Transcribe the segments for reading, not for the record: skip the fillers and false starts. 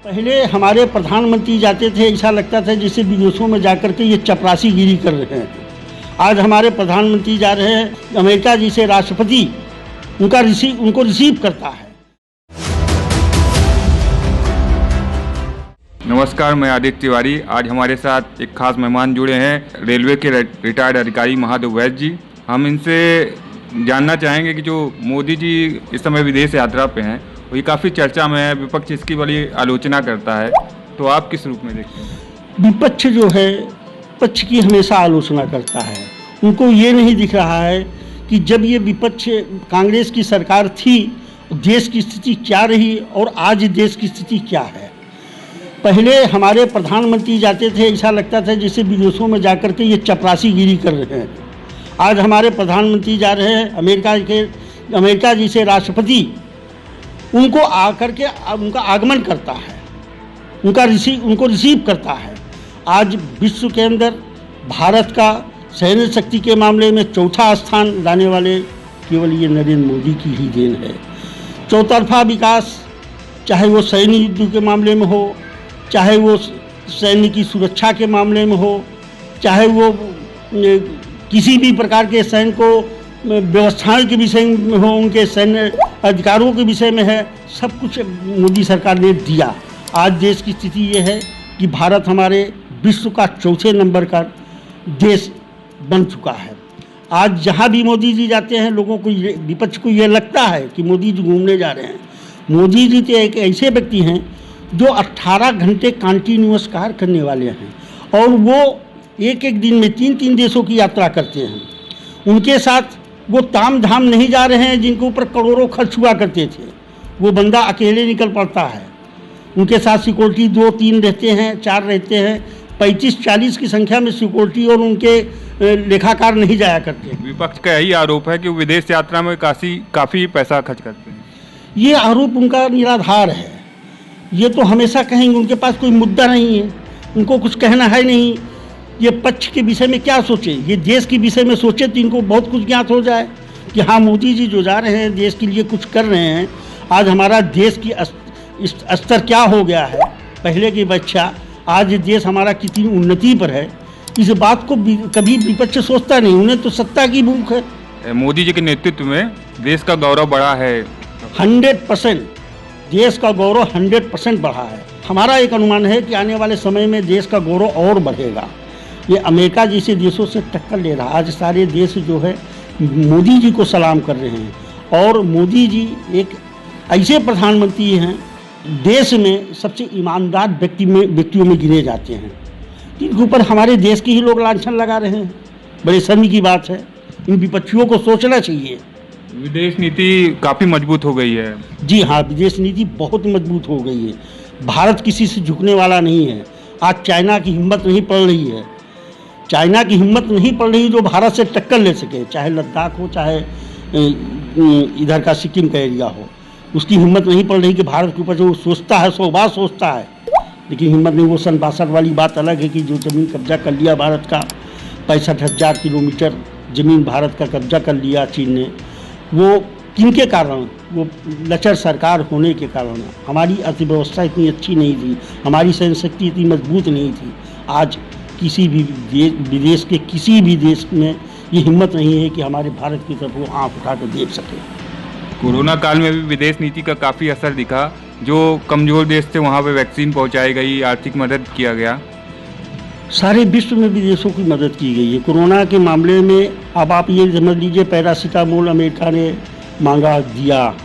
पहले हमारे प्रधानमंत्री जाते थे, ऐसा लगता था जैसे विदेशों में जाकर के ये चपरासीगिरी कर रहे हैं। आज हमारे प्रधानमंत्री जा रहे हैं अमेरिका जैसे राष्ट्रपति उनको रिसीव करता है। नमस्कार, मैं आदित्य तिवारी। आज हमारे साथ एक खास मेहमान जुड़े हैं, रेलवे के रिटायर्ड अधिकारी महादेव वैद्य जी। हम इनसे जानना चाहेंगे कि जो मोदी जी इस समय विदेश यात्रा पे हैं, वो ये काफ़ी चर्चा में है, विपक्ष इसकी बड़ी आलोचना करता है, तो आप किस रूप में देखते हैं? विपक्ष जो है पक्ष की हमेशा आलोचना करता है। उनको ये नहीं दिख रहा है कि जब ये विपक्ष कांग्रेस की सरकार थी, देश की स्थिति क्या रही और आज देश की स्थिति क्या है। पहले हमारे प्रधानमंत्री जाते थे, ऐसा लगता था जैसे विदेशों में जाकर के ये चपरासीगिरी कर रहे हैं। आज हमारे प्रधानमंत्री जा रहे हैं अमेरिका जैसे राष्ट्रपति उनको आकर के उनका आगमन करता है, उनको रिसीव करता है। आज विश्व के अंदर भारत का सैन्य शक्ति के मामले में चौथा स्थान लाने वाले केवल ये नरेंद्र मोदी की ही देन है। चौतरफा विकास, चाहे वो सैन्य युद्ध के मामले में हो, चाहे वो सैन्य की सुरक्षा के मामले में हो, चाहे वो किसी भी प्रकार के सैन्य को व्यवस्थाओं के विषय में हो, उनके सैन्य अधिकारों के विषय में है, सब कुछ मोदी सरकार ने दिया। आज देश की स्थिति ये है कि भारत हमारे विश्व का चौथे नंबर का देश बन चुका है। आज जहाँ भी मोदी जी जाते हैं, लोगों को विपक्ष को ये लगता है कि मोदी जी घूमने जा रहे हैं। मोदी जी तो एक ऐसे व्यक्ति हैं जो 18 घंटे कंटिन्यूअस कार्य करने वाले हैं और वो एक एक दिन में 3-3 देशों की यात्रा करते हैं। उनके साथ वो ताम झाम नहीं जा रहे हैं जिनके ऊपर करोड़ों खर्च हुआ करते थे। वो बंदा अकेले निकल पड़ता है। उनके साथ सिक्योरिटी 2-3 रहते हैं, 4 रहते हैं। 35-40 की संख्या में सिक्योरिटी और उनके लेखाकार नहीं जाया करते। विपक्ष का यही आरोप है कि वो विदेश यात्रा में काफ़ी पैसा खर्च करते हैं। ये आरोप उनका निराधार है। ये तो हमेशा कहेंगे, उनके पास कोई मुद्दा नहीं है, उनको कुछ कहना है नहीं। ये पक्ष के विषय में क्या सोचे, ये देश के विषय में सोचे तो इनको बहुत कुछ ज्ञात हो जाए कि हाँ, मोदी जी जो जा रहे हैं देश के लिए कुछ कर रहे हैं। आज हमारा देश की स्तर क्या हो गया है पहले की अपेक्षा, आज देश हमारा कितनी उन्नति पर है, इस बात को कभी विपक्ष सोचता नहीं। उन्हें तो सत्ता की भूख है। मोदी जी के नेतृत्व में देश का गौरव बढ़ा है। 100% देश का गौरव 100% बढ़ा है। हमारा एक अनुमान है कि आने वाले समय में देश का गौरव और बढ़ेगा। ये अमेरिका जैसे देशों से टक्कर ले रहा है। आज सारे देश जो है मोदी जी को सलाम कर रहे हैं और मोदी जी एक ऐसे प्रधानमंत्री हैं देश में सबसे ईमानदार व्यक्तियों में गिने जाते हैं, जिनके ऊपर हमारे देश के ही लोग लांछन लगा रहे हैं। बड़े शर्म की बात है। इन विपक्षियों को सोचना चाहिए। विदेश नीति काफ़ी मजबूत हो गई है। जी हाँ, विदेश नीति बहुत मजबूत हो गई है। भारत किसी से झुकने वाला नहीं है। आज चाइना की हिम्मत नहीं पड़ रही है। चाइना की हिम्मत नहीं पड़ रही जो भारत से टक्कर ले सके, चाहे लद्दाख हो, चाहे इधर का सिक्किम का एरिया हो। उसकी हिम्मत नहीं पड़ रही कि भारत के ऊपर जो सोचता है 100 बार सोचता है, लेकिन हिम्मत नहीं। वो सन 62 वाली बात अलग है कि जो ज़मीन कब्जा कर लिया भारत का, 65,000 किलोमीटर ज़मीन भारत का कब्जा कर लिया चीन ने। वो किनके कारण? वो लचर सरकार होने के कारण। हमारी अर्थव्यवस्था इतनी अच्छी नहीं थी, हमारी सैन्य शक्ति इतनी मजबूत नहीं थी। आज किसी भी विदेश के किसी भी देश में ये हिम्मत नहीं है कि हमारे भारत की तरफ वो आँख उठा कर देख सके। कोरोना काल में भी विदेश नीति का काफ़ी असर दिखा। जो कमज़ोर देश थे वहाँ पे वैक्सीन पहुँचाई गई, आर्थिक मदद किया गया। सारे विश्व में विदेशों की मदद की गई है। कोरोना के मामले में अब आप ये समझ लीजिए, पैरासीटामोल अमेरिका ने मांगा, दिया।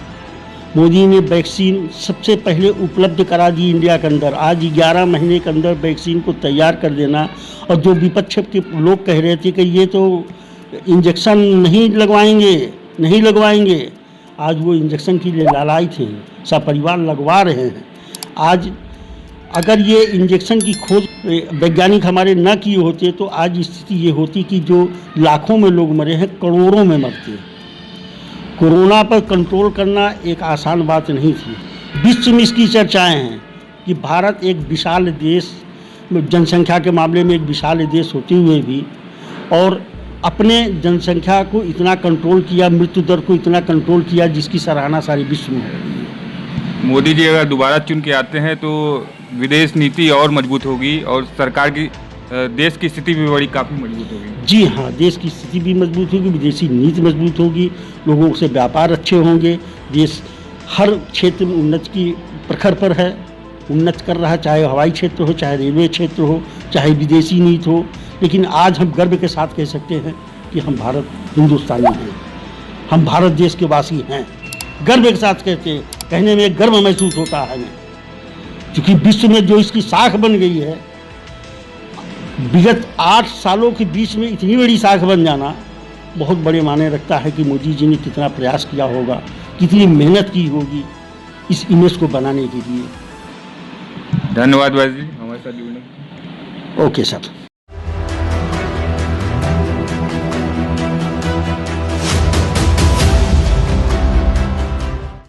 मोदी ने वैक्सीन सबसे पहले उपलब्ध करा दी इंडिया के अंदर। आज 11 महीने के अंदर वैक्सीन को तैयार कर देना। और जो विपक्ष के लोग कह रहे थे कि ये तो इंजेक्शन नहीं लगवाएंगे, आज वो इंजेक्शन के लिए लालायित हैं, सब परिवार लगवा रहे हैं। आज अगर ये इंजेक्शन की खोज वैज्ञानिक हमारे न किए होते तो आज स्थिति ये होती कि जो लाखों में लोग मरे हैं, करोड़ों में मरते। कोरोना पर कंट्रोल करना एक आसान बात नहीं थी। विश्व में इसकी चर्चाएं हैं कि भारत एक विशाल देश, जनसंख्या के मामले में एक विशाल देश होते हुए भी, और अपने जनसंख्या को इतना कंट्रोल किया, मृत्यु दर को इतना कंट्रोल किया जिसकी सराहना सारे विश्व में हो रही है। मोदी जी अगर दोबारा चुन के आते हैं तो विदेश नीति और मजबूत होगी और सरकार की देश की स्थिति भी बड़ी काफ़ी मजबूत होगी। जी हाँ, देश की स्थिति भी मजबूत होगी, विदेशी नीति मजबूत होगी, लोगों से व्यापार अच्छे होंगे, देश हर क्षेत्र में उन्नति की प्रखर पर है, उन्नत कर रहा है, चाहे हवाई क्षेत्र हो, चाहे रेलवे क्षेत्र हो, चाहे विदेशी नीति हो। लेकिन आज हम गर्व के साथ कह सकते हैं कि हम भारत हिंदुस्तानी हैं, हम भारत देश के वासी हैं। गर्व के साथ कहते हैं, कहने में गर्व महसूस होता है हमें, क्योंकि विश्व में जो इसकी साख बन गई है, विगत 8 सालों के बीच में इतनी बड़ी साख बन जाना बहुत बड़े मायने रखता है कि मोदी जी ने कितना प्रयास किया होगा, कितनी मेहनत की होगी इस इमेज को बनाने के लिए। धन्यवाद वैद्य जी हमारे साथ जुड़ने। Okay sir.